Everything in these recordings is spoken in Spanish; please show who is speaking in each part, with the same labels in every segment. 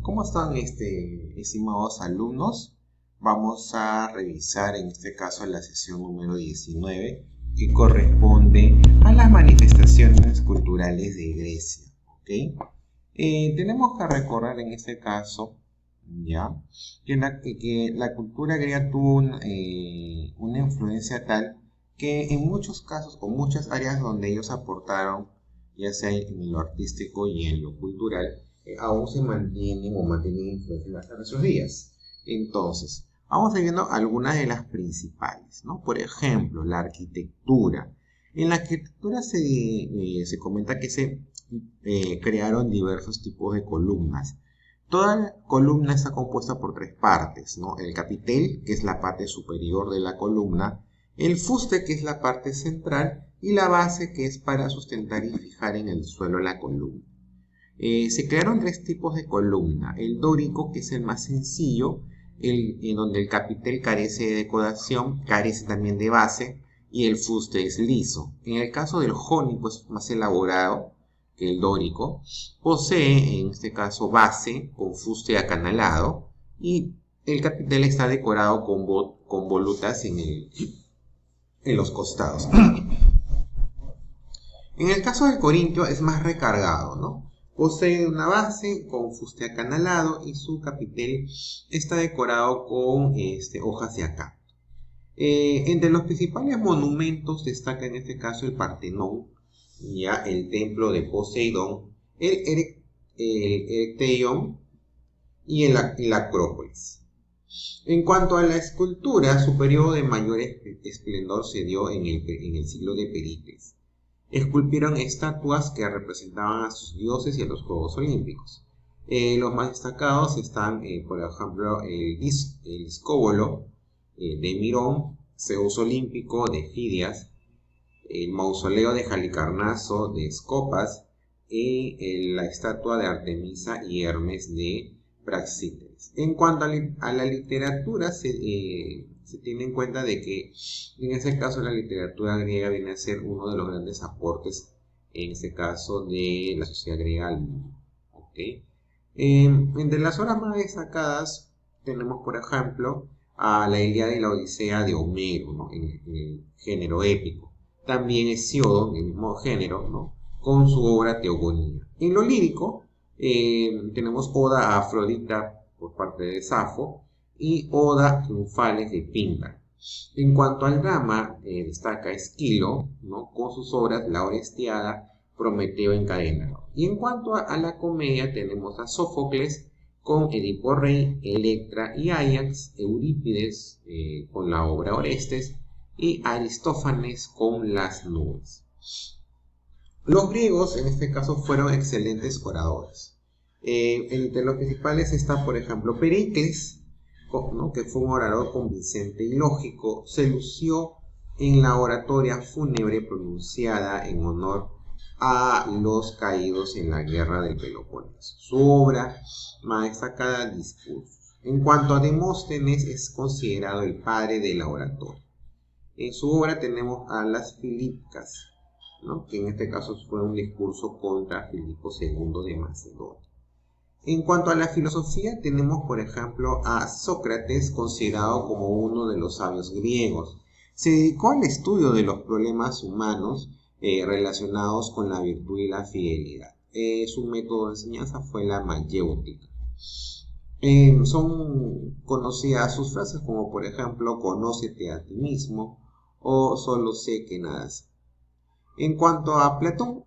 Speaker 1: ¿Cómo están, estimados alumnos? Vamos a revisar en este caso la sesión número 19 que corresponde a las manifestaciones culturales de Grecia, ¿ok? Tenemos que recordar en este caso, ¿ya? Que la cultura griega tuvo una influencia tal que en muchos casos o muchas áreas donde ellos aportaron, ya sea en lo artístico y en lo cultural, aún se mantienen o mantienen influencia hasta nuestros días. Entonces, vamos a ir viendo algunas de las principales, ¿no? Por ejemplo, la arquitectura. En la arquitectura se comenta que se crearon diversos tipos de columnas. Toda columna está compuesta por tres partes, ¿no? El capitel, que es la parte superior de la columna, el fuste, que es la parte central, y la base, que es para sustentar y fijar en el suelo la columna. Se crearon tres tipos de columna: el dórico, que es el más sencillo, en donde el capitel carece de decoración, carece también de base, y el fuste es liso. En el caso del jónico es más elaborado que el dórico, posee en este caso base con fuste acanalado, y el capitel está decorado con volutas en los costados. En el caso del corintio es más recargado, ¿no? Posee una base con fuste acanalado y su capitel está decorado con hojas de acato. Entre los principales monumentos destaca en este caso el Partenón, ya el templo de Poseidón, el Erechtheion y la Acrópolis. En cuanto a la escultura, su periodo de mayor esplendor se dio en el siglo de Pericles. Esculpieron estatuas que representaban a sus dioses y a los Juegos Olímpicos. Los más destacados están, por ejemplo, el Discóbolo de Mirón, Zeus Olímpico de Fidias, el mausoleo de Halicarnaso de Escopas y la estatua de Artemisa y Hermes de Praxíteles. En cuanto a la literatura, se tiene en cuenta de que en ese caso la literatura griega viene a ser uno de los grandes aportes, en ese caso, de la sociedad griega al mundo. ¿Okay? Entre las obras más destacadas tenemos, por ejemplo, a la Ilíada y la Odisea de Homero, ¿no? en el género épico. También Hesíodo, en el mismo género, ¿no? Con su obra Teogonía. En lo lírico tenemos Oda a Afrodita por parte de Safo y Oda Triunfales de Píndaro. En cuanto al drama, destaca Esquilo, ¿no? Con sus obras La Orestiada, Prometeo encadenado. Y en cuanto a la comedia tenemos a Sófocles con Edipo Rey, Electra y Áyax, Eurípides con la obra Orestes y Aristófanes con Las Nubes. Los griegos en este caso fueron excelentes oradores. Entre los principales está, por ejemplo, Pericles, ¿no? Que fue un orador convincente y lógico. Se lució en la oratoria fúnebre pronunciada en honor a los caídos en la guerra del Peloponeso. Su obra más destacada, Discursos. En cuanto a Demóstenes, es considerado el padre de la oratoria. En su obra tenemos a las Filipcas, ¿no? Que en este caso fue un discurso contra Filipo II de Macedonia. En cuanto a la filosofía, tenemos por ejemplo a Sócrates, considerado como uno de los sabios griegos. Se dedicó al estudio de los problemas humanos relacionados con la virtud y la fidelidad. Su método de enseñanza fue la mayéutica. Son conocidas sus frases como por ejemplo «Conócete a ti mismo» o «Solo sé que nada sé». En cuanto a Platón,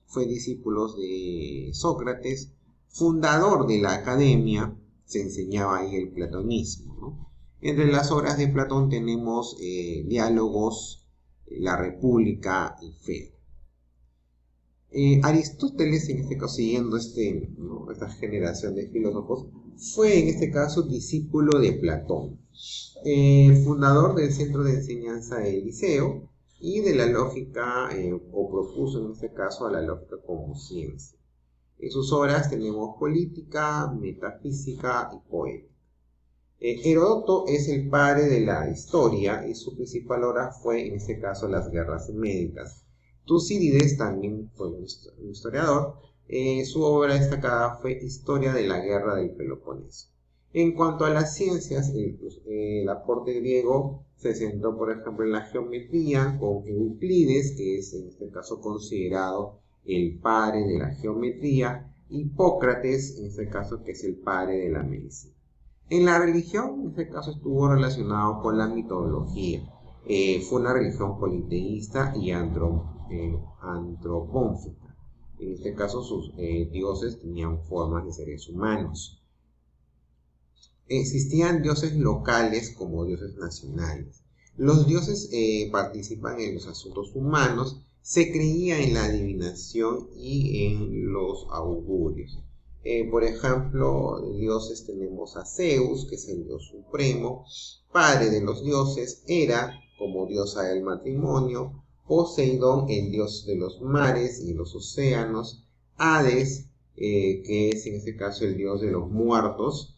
Speaker 1: fue discípulo de Sócrates, fundador de la academia, se enseñaba ahí el platonismo, ¿no? Entre las obras de Platón tenemos Diálogos, La República y Fedro. Aristóteles, en este caso, siguiendo esta generación de filósofos, fue en este caso discípulo de Platón, fundador del centro de enseñanza del Liceo y de la lógica, o propuso en este caso a la lógica como ciencia. En sus obras tenemos Política, Metafísica y Poética. Heródoto es el padre de la historia y su principal obra fue en este caso Las Guerras Médicas. Tucídides también fue un historiador, Su obra destacada fue Historia de la Guerra del Peloponeso. En cuanto a las ciencias, el aporte griego se centró, por ejemplo, en la geometría con Euclides, que es en este caso considerado el padre de la geometría, y Hipócrates, en este caso, que es el padre de la medicina. En la religión, en este caso, estuvo relacionado con la mitología. Fue una religión politeísta y antropomórfica. En este caso, sus dioses tenían formas de seres humanos. Existían dioses locales como dioses nacionales. Los dioses participan en los asuntos humanos, se creía en la adivinación y en los augurios. Por ejemplo, dioses tenemos a Zeus, que es el dios supremo, padre de los dioses, Hera, como diosa del matrimonio, Poseidón, el dios de los mares y los océanos, Hades, que es en este caso el dios de los muertos,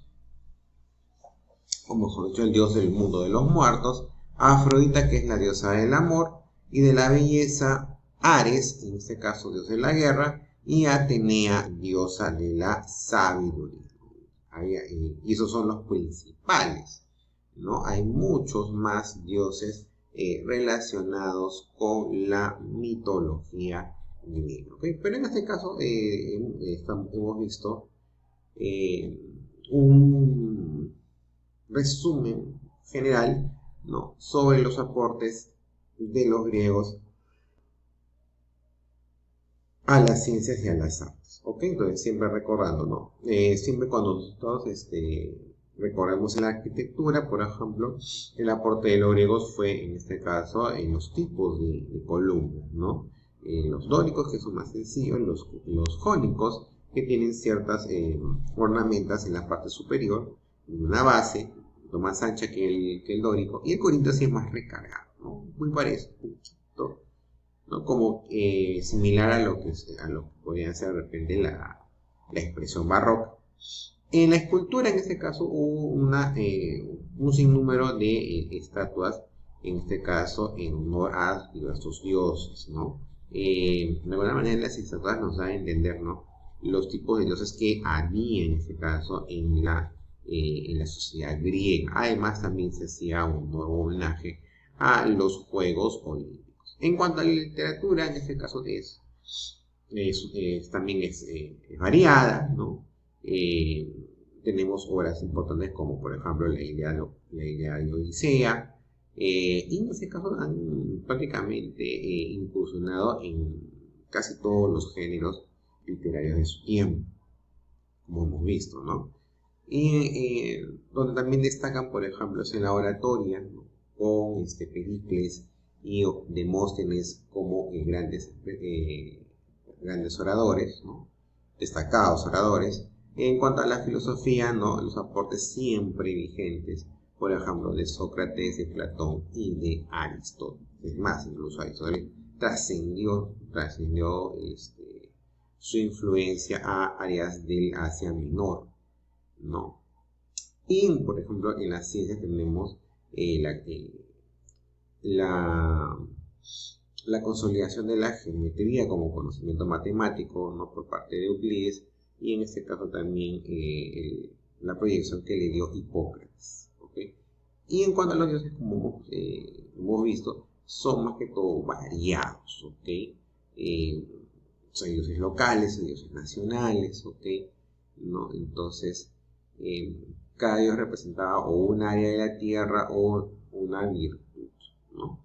Speaker 1: o mejor dicho, el dios del mundo de los muertos, Afrodita, que es la diosa del amor y de la belleza, Ares, en este caso dios de la guerra, y Atenea, diosa de la sabiduría. Y esos son los principales, ¿no? Hay muchos más dioses relacionados con la mitología griega, ¿okay? Pero en este caso hemos visto un resumen general, ¿no?, sobre los aportes de los griegos a las ciencias y a las artes. ¿Ok? Entonces, siempre recordando, ¿no? Siempre cuando nosotros recorremos la arquitectura, por ejemplo, el aporte de los griegos fue, en este caso, en los tipos de columnas, ¿no? Los dóricos, que son más sencillos, los jónicos, que tienen ciertas ornamentas en la parte superior, una base más ancha que el dórico, y el corintio sí es más recargado, ¿no? Muy parecido, ¿no? Como similar a lo que podría ser de repente la expresión barroca. En la escultura, en este caso, hubo un sinnúmero de estatuas, en este caso en honor a diversos dioses, ¿no? De alguna manera las estatuas nos dan a entender, ¿no?, los tipos de dioses que había en este caso en la sociedad griega. Además, también se hacía un nuevo homenaje a los Juegos Olímpicos. En cuanto a la literatura, en este caso también es variada, ¿no? Tenemos obras importantes como, por ejemplo, la Ilíada y Odisea, y en este caso han prácticamente incursionado en casi todos los géneros literarios de su tiempo, como hemos visto, ¿no? Y donde también destacan, por ejemplo, es en la oratoria, ¿no?, con Pericles y Demóstenes como grandes oradores, ¿no?, destacados oradores. En cuanto a la filosofía, ¿no?, los aportes siempre vigentes, por ejemplo, de Sócrates, de Platón y de Aristóteles. Es más, incluso Aristóteles trascendió su influencia a áreas del Asia Menor, ¿no? Y, por ejemplo, en las ciencias tenemos la consolidación de la geometría como conocimiento matemático, ¿no?, por parte de Euclides, y en este caso también la proyección que le dio Hipócrates, ¿okay? Y en cuanto a los dioses, como hemos visto, son más que todo variados, ¿ok? Son dioses locales, son dioses nacionales, ¿ok?, ¿no? Entonces, cada dios representaba o un área de la tierra o una virtud, ¿no?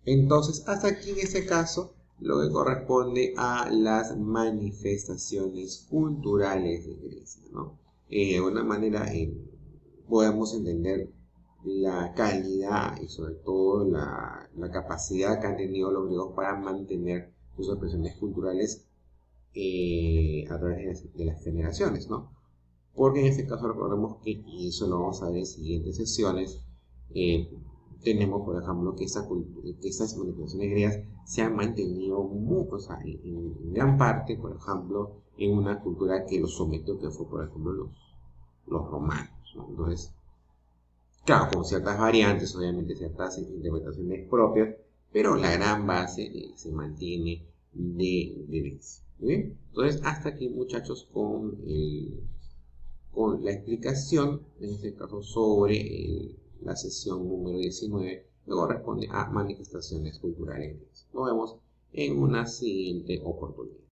Speaker 1: Entonces, hasta aquí en este caso, lo que corresponde a las manifestaciones culturales de Grecia, ¿no? De una manera podemos entender la calidad y sobre todo la capacidad que han tenido los griegos para mantener sus expresiones culturales a través de las generaciones, ¿no? Porque en este caso recordemos que, y eso lo vamos a ver en siguientes sesiones, tenemos, por ejemplo, que estas manifestaciones griegas se han mantenido en gran parte, por ejemplo, en una cultura que los sometió, que fue, por ejemplo, los romanos, ¿no? Entonces, claro, con ciertas variantes, obviamente ciertas interpretaciones propias, pero la gran base se mantiene de Grecia. Muy bien, entonces hasta aquí muchachos con la explicación, en este caso sobre la sesión número 19, que corresponde a manifestaciones culturales. Nos vemos en una siguiente oportunidad.